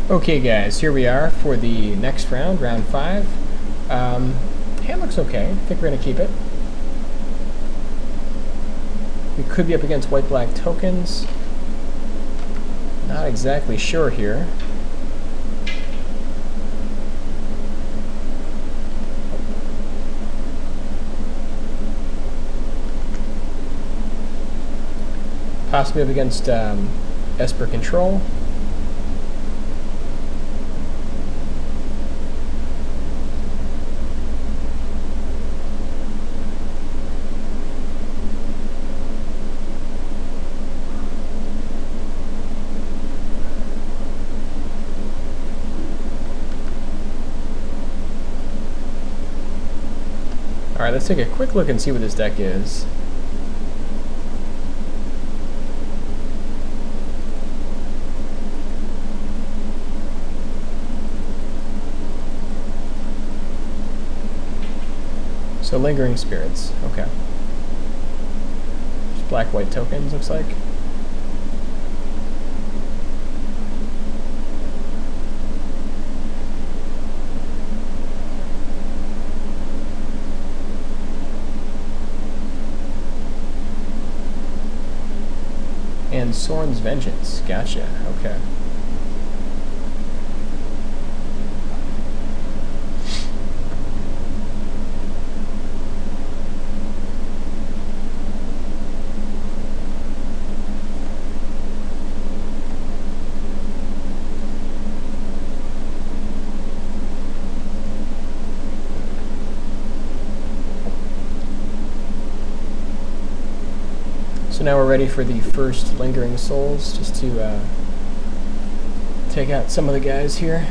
Okay guys, here we are for the next round, round 5. Hand looks okay. I think we're going to keep it. We could be up against white-black tokens. Not exactly sure here. Possibly up against Esper Control. Alright, let's take a quick look and see what this deck is. So Lingering Spirits, okay. Just black-white tokens, looks like. And Sorin's Vengeance, gotcha, okay. So now we're ready for the first Lingering Souls, just to take out some of the guys here.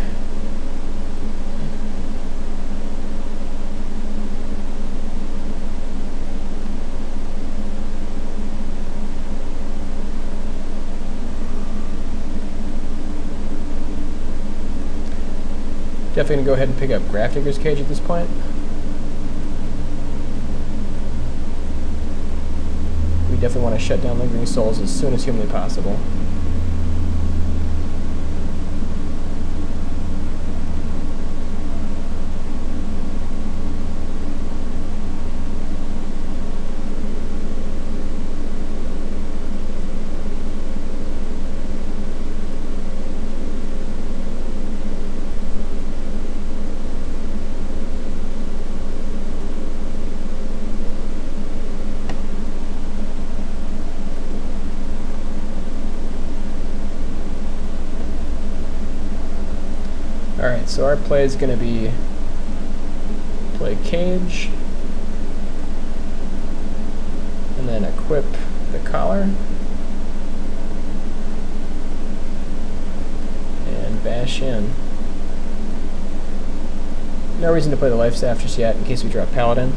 Definitely going to go ahead and pick up Grafdigger's Cage at this point. We definitely want to shut down Lingering Souls as soon as humanly possible. Alright, so our play is going to be play Cage, and then equip the collar, and bash in. No reason to play the Life Staff just yet, in case we draw Paladin.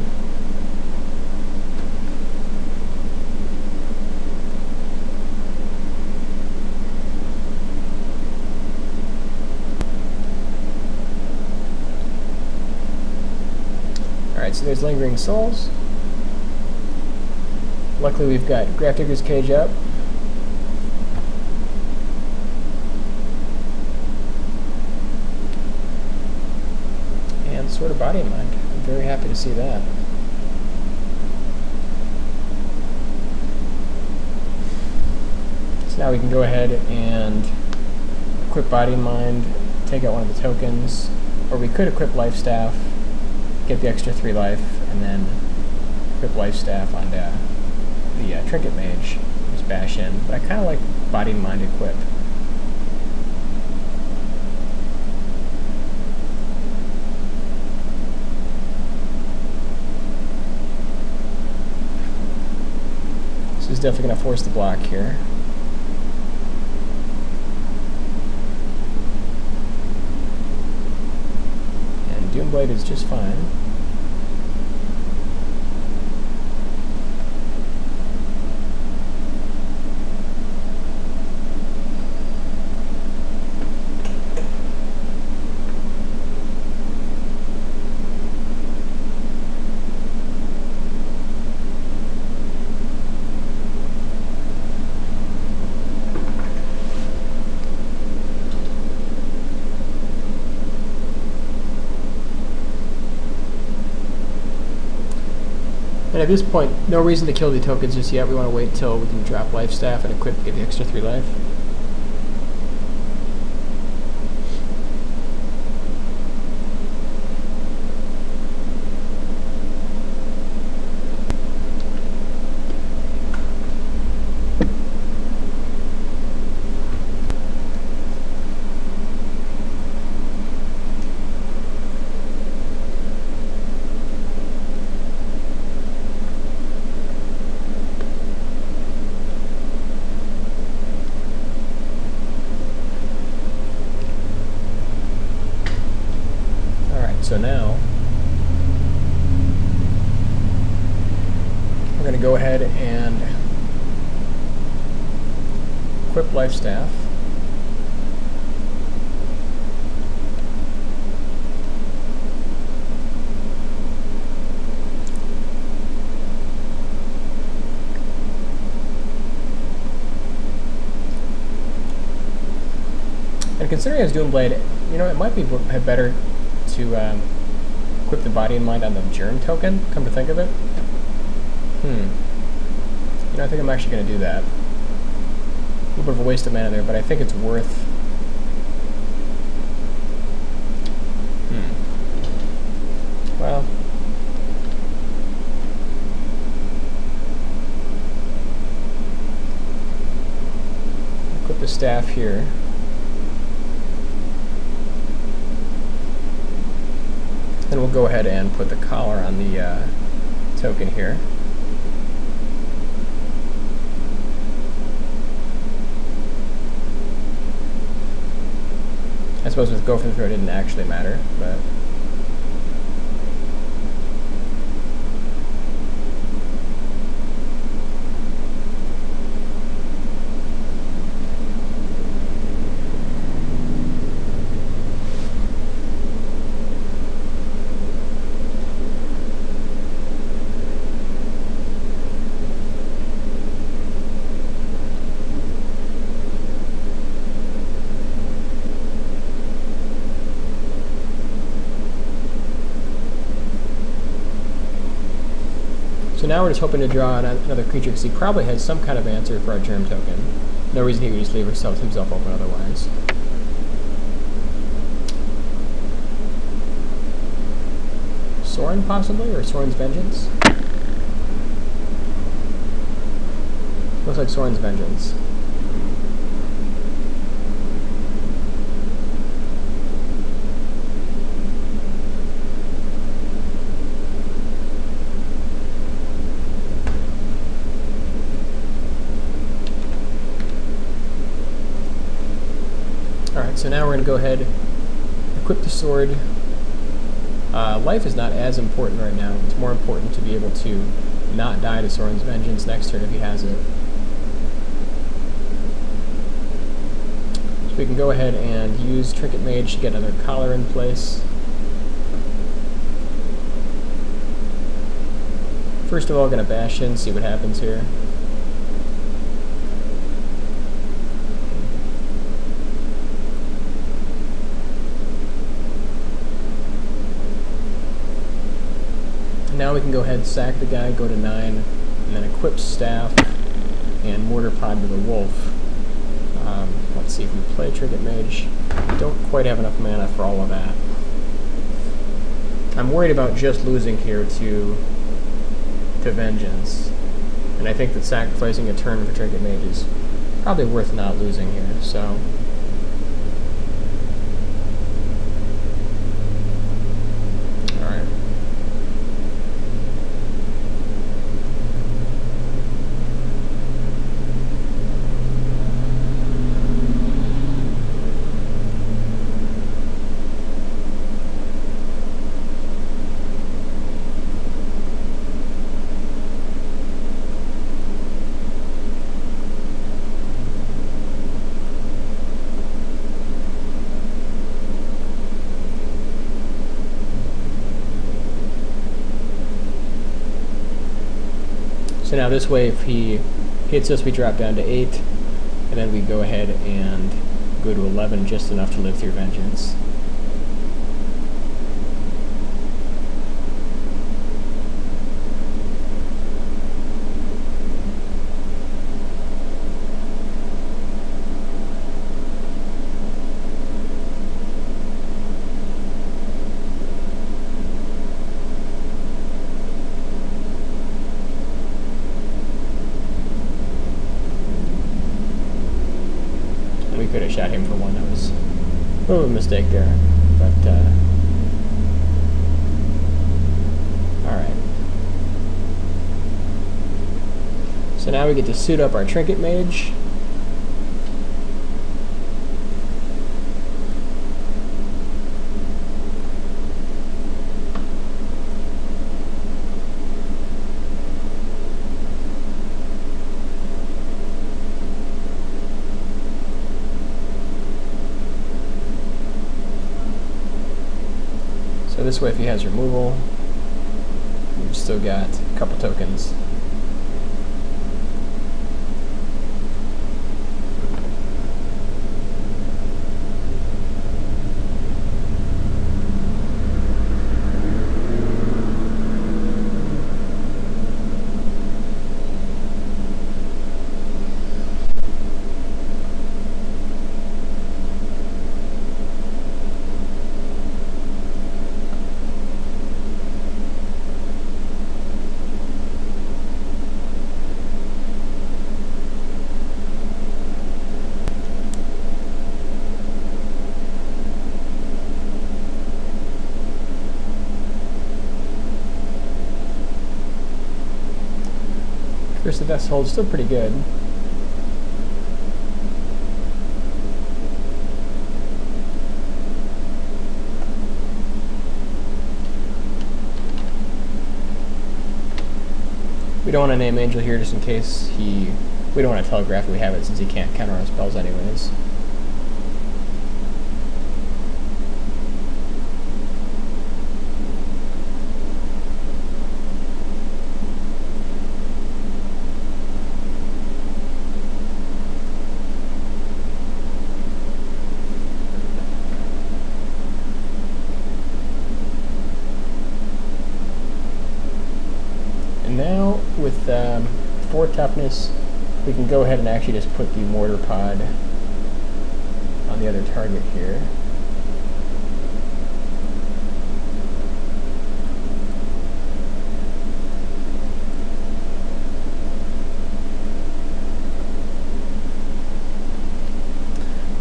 Alright, so there's Lingering Souls. Luckily we've got Grafdigger's Cage up. And Sword of Body and Mind. I'm very happy to see that. So now we can go ahead and equip Body and Mind, take out one of the tokens, or we could equip Life Staff, get the extra 3 life, and then equip Life Staff onto the Trinket Mage, just bash in. But I kind of like Body and Mind equip. This is definitely going to force the block here. And Doomblade is just fine. this point, no reason to kill the tokens just yet. We want to wait until we can drop life staff and equip to get the extra 3 life. So now, we're going to go ahead and equip life staff. And considering I was doing blade, you know, it might be better to equip the body and mind on the germ token, come to think of it. You know, I think I'm actually going to do that. A little bit of a waste of mana there, but I think it's worth... Well... equip the staff here. Then we'll go ahead and put the collar on the token here. I suppose with Go for the Throat it didn't actually matter, but... So now we're just hoping to draw on another creature because he probably has some kind of answer for our germ token. No reason he would just leave himself open otherwise. Sorin possibly, or Sorin's Vengeance? Looks like Sorin's Vengeance. Alright, so now we're going to go ahead, equip the sword. Life is not as important right now. It's more important to be able to not die to Sorin's Vengeance next turn if he has it. So we can go ahead and use Trinket Mage to get another collar in place. First of all, going to bash in, see what happens here. Now we can go ahead, sack the guy, go to 9, and then equip staff and mortar pod to the wolf. Let's see if we play Trinket Mage. Don't quite have enough mana for all of that. I'm worried about just losing here to Vengeance, and I think that sacrificing a turn for Trinket Mage is probably worth not losing here. So. So now this way, if he hits us, we drop down to 8, and then we go ahead and go to 11, just enough to live through Vengeance. tokens. A little bit of a mistake there, but alright. So now we get to suit up our Trinket Mage. So this way, if he has removal, we've still got a couple tokens. Curse the Vest Hold is still pretty good. We don't want to name Angel here just in case we don't want to telegraph we have it since he can't counter our spells anyways. Now, with 4 toughness, we can go ahead and actually just put the mortar pod on the other target here.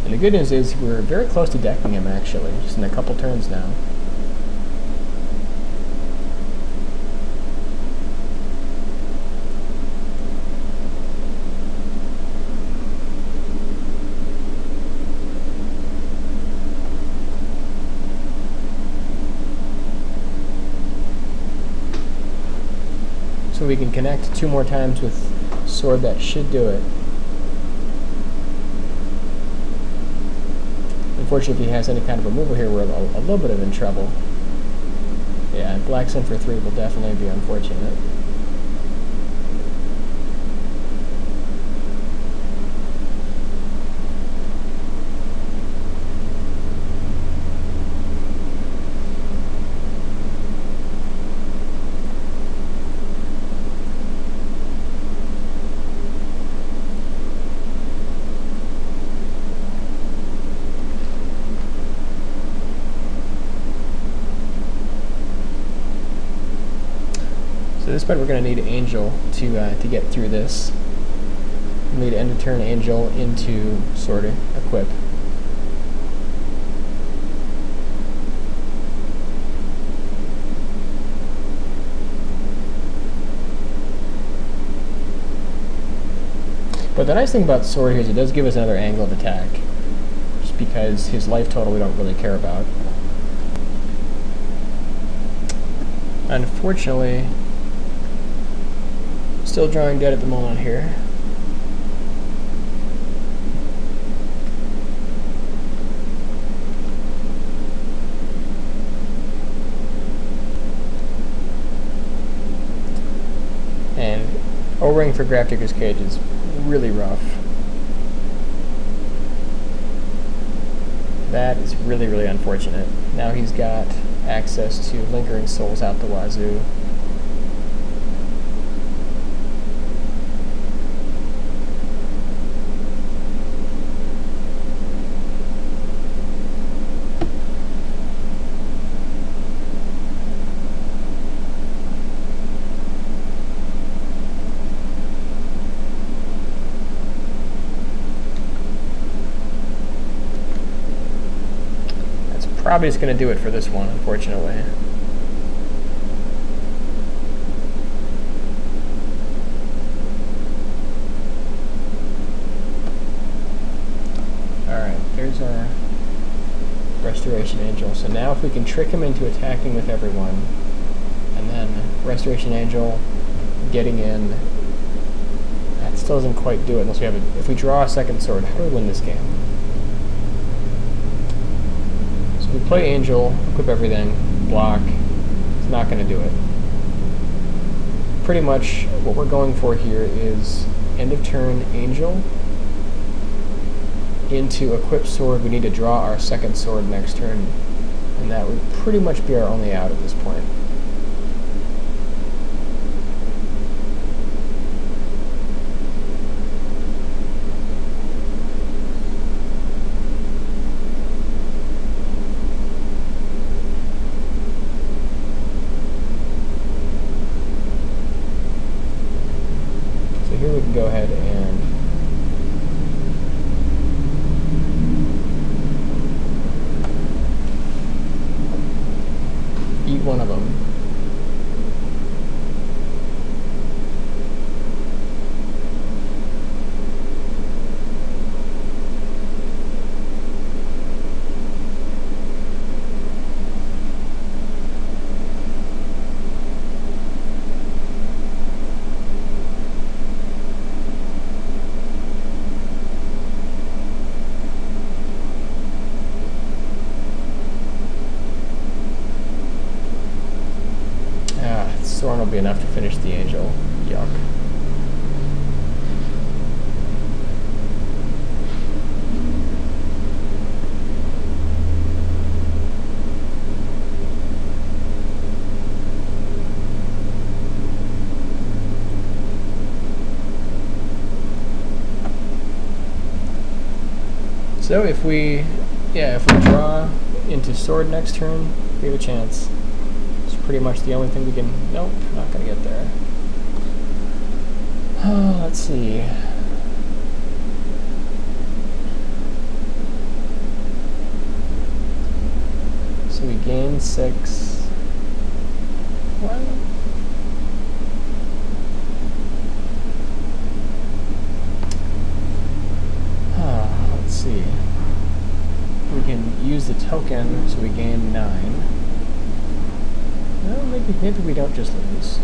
And the good news is we're very close to decking him actually, just in a couple turns now. So we can connect 2 more times with Sword. That should do it. Unfortunately, if he has any kind of removal here, we're a little bit in trouble. Yeah, Black Sin for 3 will definitely be unfortunate. So this part we're going to need Angel to get through this. We need end of turn Angel into Sword equip. But the nice thing about Sword here is it does give us another angle of attack, just because his life total we don't really care about. Unfortunately, still drawing dead at the moment here. And O-ring for Grafdigger's Cage is really rough. That is really, really unfortunate. Now he's got access to Lingering Souls out the wazoo. probably just going to do it for this one, unfortunately. Alright, there's our Restoration Angel. So now if we can trick him into attacking with everyone, and then Restoration Angel getting in, that still doesn't quite do it unless we have if we draw a second sword. How do we win this game? So we play Angel, equip everything, block. It's not going to do it. Pretty much what we're going for here is end of turn Angel into equip sword. We need to draw our second sword next turn, and that would pretty much be our only out at this point. So here we can go ahead and eat one of them. Soren will be enough to finish the Angel. Yuck. So if we draw into sword next turn, we have a chance. Pretty much the only thing we can... Nope, not going to get there. Let's see. So we gain 6. What? Let's see. We can use the token, so we gain 9. Well, maybe we don't just lose.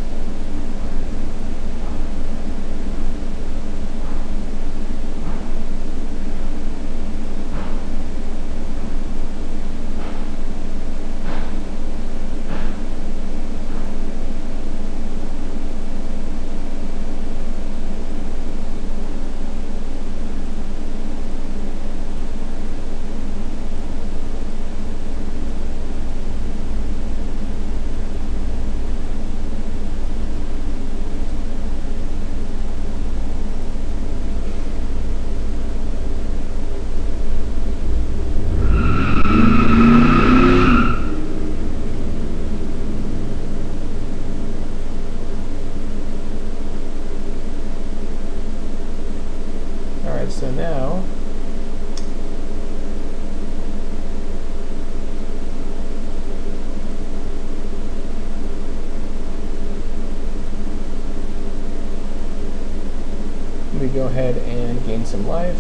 So now, we go ahead and gain some life.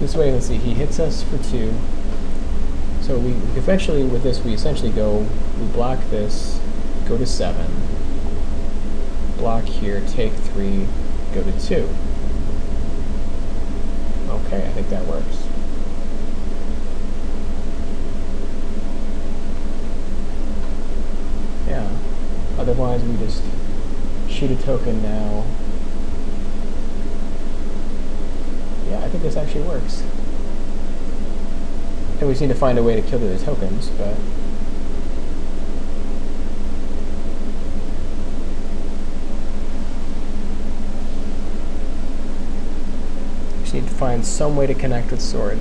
This way, let's see, he hits us for 2. So we eventually, with this, we essentially we block this, go to 7, block here, take 3, go to 2. Okay, I think that works. Yeah, otherwise we just shoot a token now. Yeah, I think this actually works. And we just need to find a way to kill the tokens, but... need to find some way to connect with sword.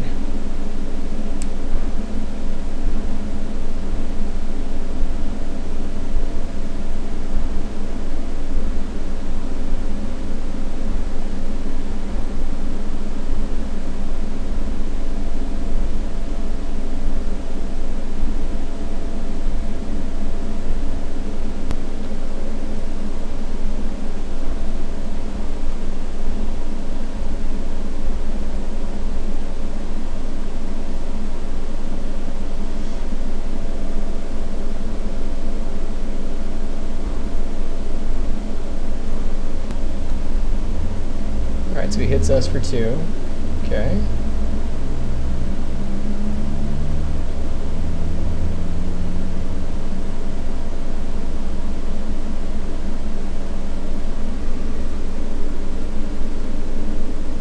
Alright, so he hits us for 2. Okay.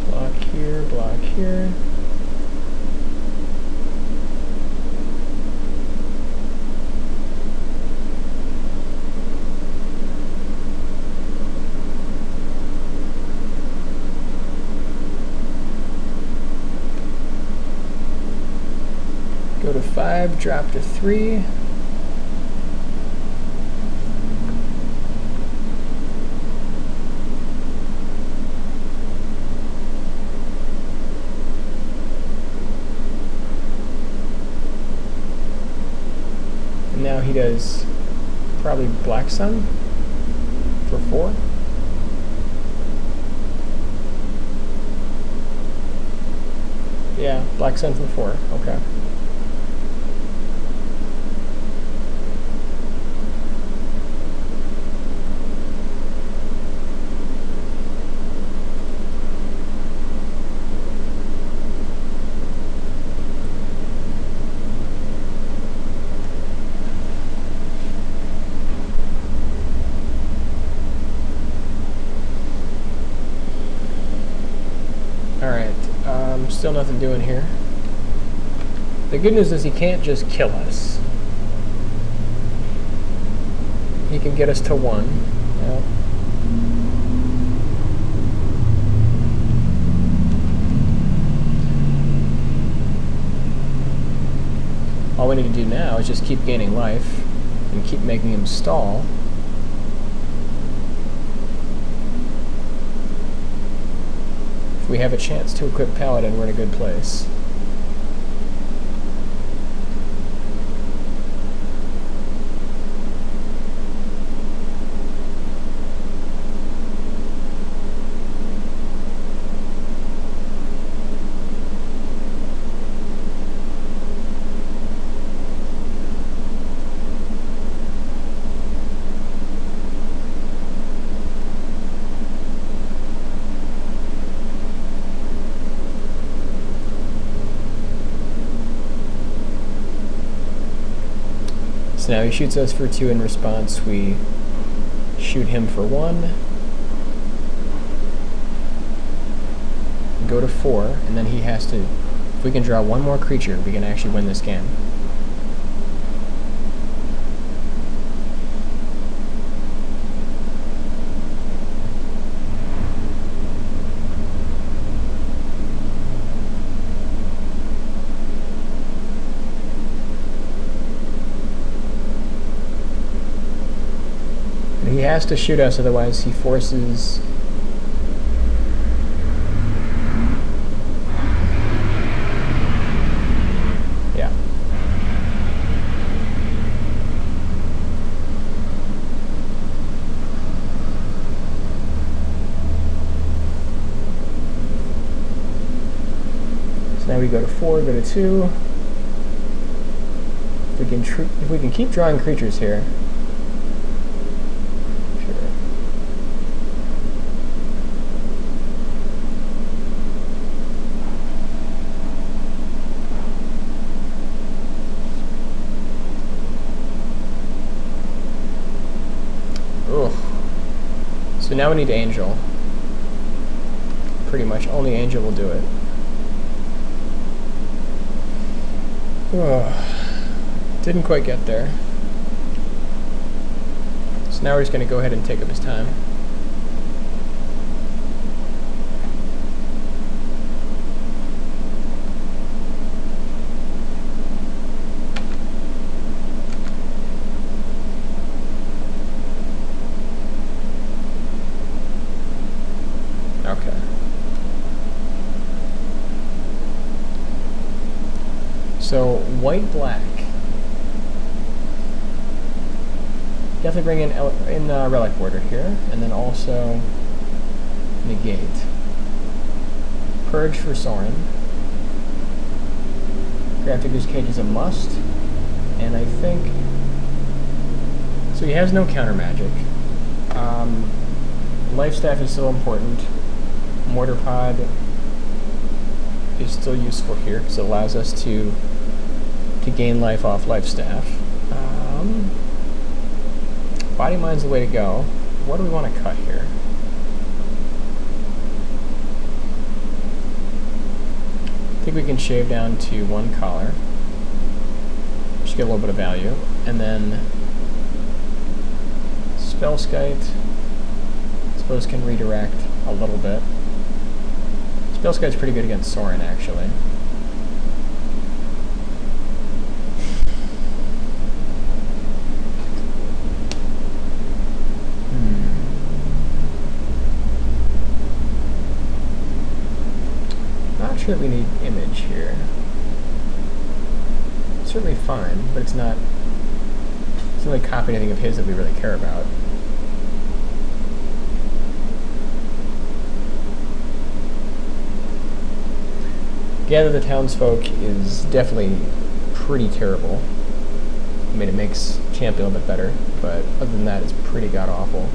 Block here, block here. Go to 5, drop to 3. And now he does probably Black Sun for 4. Yeah, Black Sun for 4. Okay. Alright, still nothing doing here. The good news is he can't just kill us. He can get us to 1. Yeah. All we need to do now is just keep gaining life and keep making him stall. If we have a chance to equip Paladin, we're in a good place. So now he shoots us for 2 in response. We shoot him for 1. Go to 4, and then he has to... If we can draw 1 more creature, we can actually win this game. He has to shoot us, otherwise he forces... Yeah. So now we go to 4, go to 2. If we can keep drawing creatures here... So now we need Angel. Pretty much only Angel will do it. Didn't quite get there. So now we're just going to go ahead and take up his time. white-black. Definitely bring in Relic Border here, and then also negate. Purge for Sorin. Grafdigger's Cage is a must, and I think... So he has no counter magic. Life Staff is still important. Mortar Pod is still useful here because it allows us to gain life off Life Staff. Body Mind's the way to go. What do we want to cut here? I think we can shave down to 1 collar. Just get a little bit of value. And then Spellskite, I suppose, can redirect a little bit. Spellskite's pretty good against Sorin, actually. Not sure that we need image here. It's certainly fine, but it's not really copying anything of his that we really care about. Gather the Townsfolk is definitely pretty terrible. I mean, it makes Champion a bit better, but other than that, it's pretty god-awful.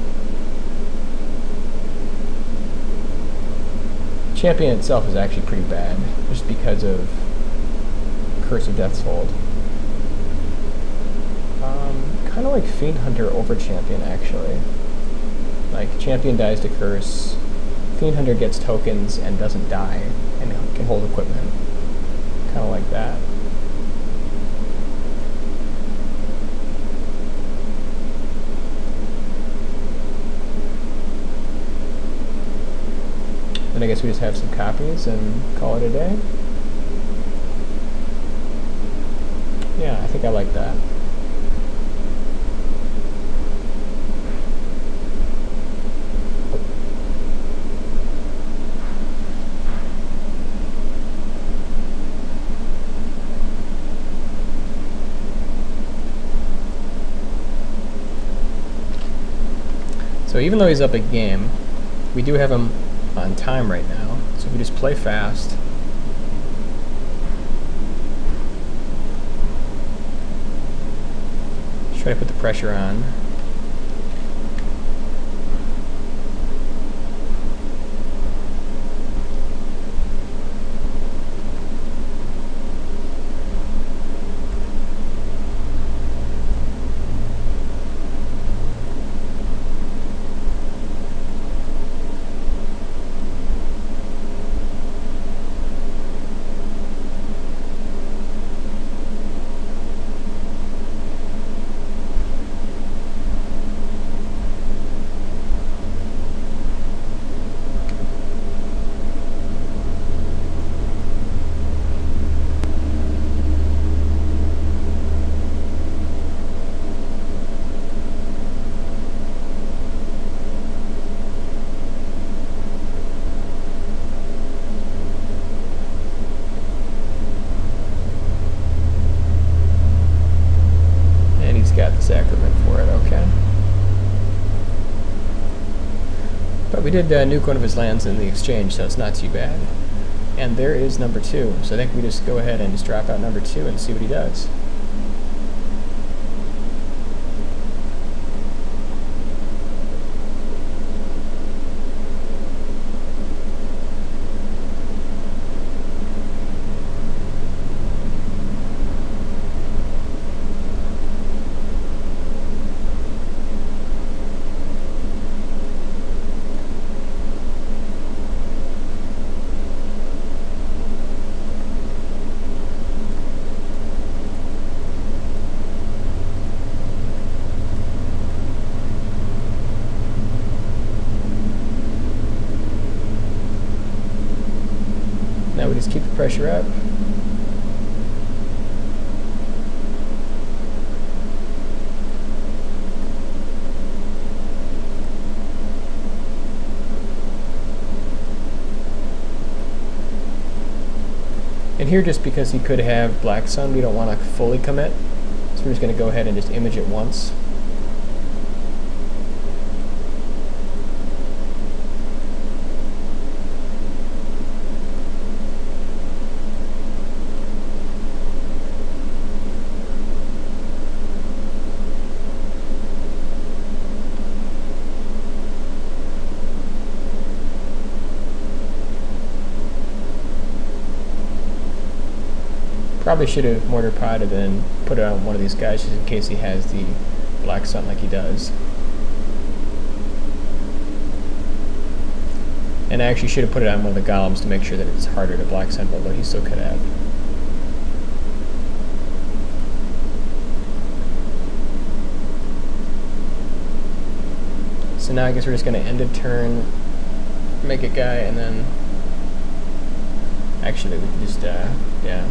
Champion itself is actually pretty bad, just because of Curse of Death's Hold. Kind of like Fiend Hunter over Champion, actually. Like, Champion dies to Curse, Fiend Hunter gets tokens and doesn't die, and can hold equipment. Kind of like that. Then I guess we just have some copies and call it a day. Yeah, I think I like that. So even though he's up a game, we do have him on time right now. So if we just play fast, just try to put the pressure on. Got the sacrament for it, okay. But we did nuke one of his lands in the exchange, so it's not too bad. And there is number 2, so I think we just go ahead and just drop out number 2 and see what he does. Now we just keep the pressure up. And here, just because he could have Black Sun, we don't want to fully commit. So we're just going to go ahead and just image it once. Probably should have mortar potted and put it on one of these guys just in case he has the Black Sun like he does. And I actually should have put it on one of the golems to make sure that it's harder to Black Sun, although he still could have. So now I guess we're just going to end a turn, make a guy, and then actually we can just, yeah.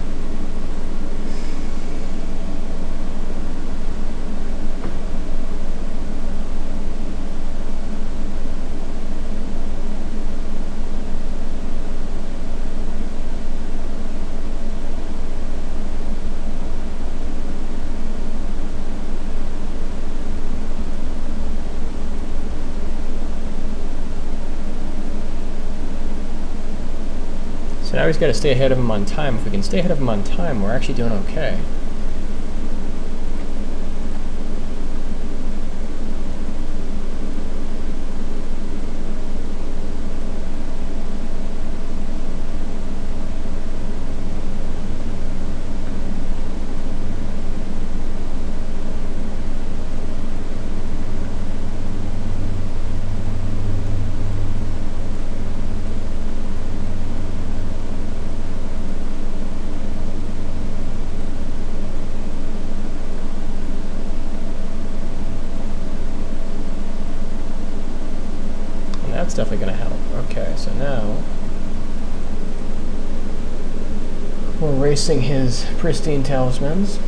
So now we've got to stay ahead of him on time. If we can stay ahead of him on time, we're actually doing okay. That's definitely going to help. Okay, so now we're racing his pristine talismans.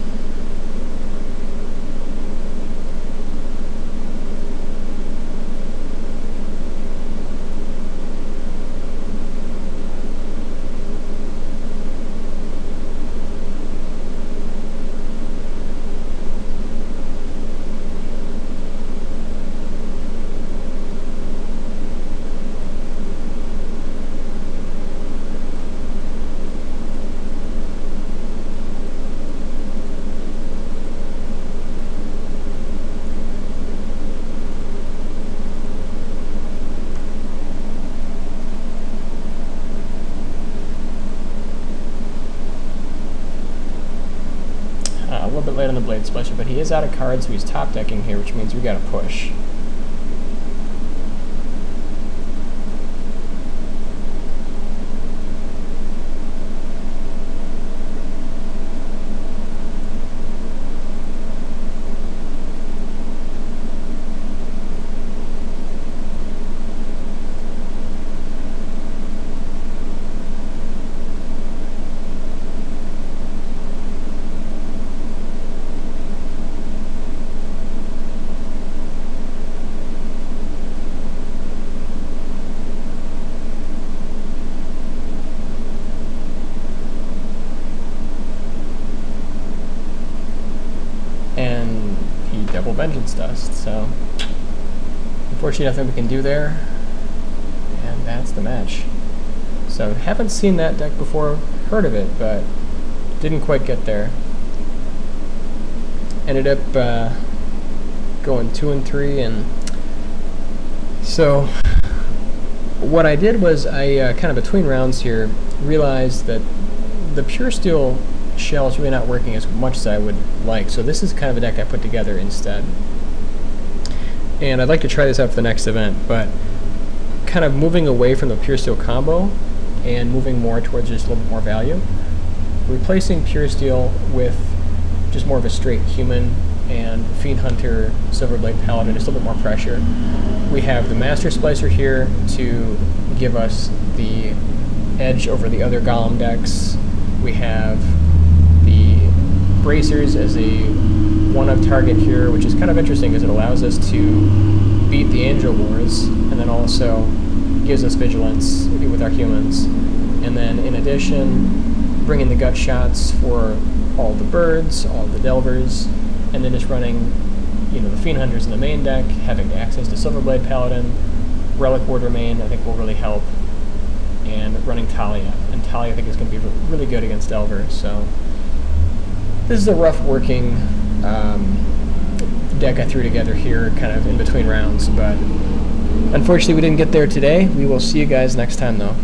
A little bit late on the Blade Splasher, but he is out of cards, so he's top decking here, which means we got to push. And he double Vengeance Dust, so unfortunately nothing we can do there, and that's the match. So haven't seen that deck before, heard of it, but didn't quite get there. Ended up going 2 and 3, and so what I did was I kind of between rounds here realized that the Puresteel shell is really not working as much as I would like, so this is kind of a deck I put together instead. And I'd like to try this out for the next event, but kind of moving away from the Puresteel combo and moving more towards just a little bit more value. Replacing Puresteel with just more of a straight human and Fiend Hunter, Silverblade Paladin, just a little bit more pressure. We have the Master Splicer here to give us the edge over the other Golem decks. We have the Bracers as a one-of target here, which is kind of interesting because it allows us to beat the Angel Wars, and then also gives us Vigilance with our humans. And then in addition, bringing the gut shots for all the birds, all the delvers, and then just running, you know, the Fiend Hunters in the main deck, having access to Silverblade Paladin, Relic Ward Remain I think will really help, and running Talia. And Talia I think is going to be really good against Delver, so this is a rough working deck I threw together here, kind of in between rounds, but unfortunately we didn't get there today. We will see you guys next time though.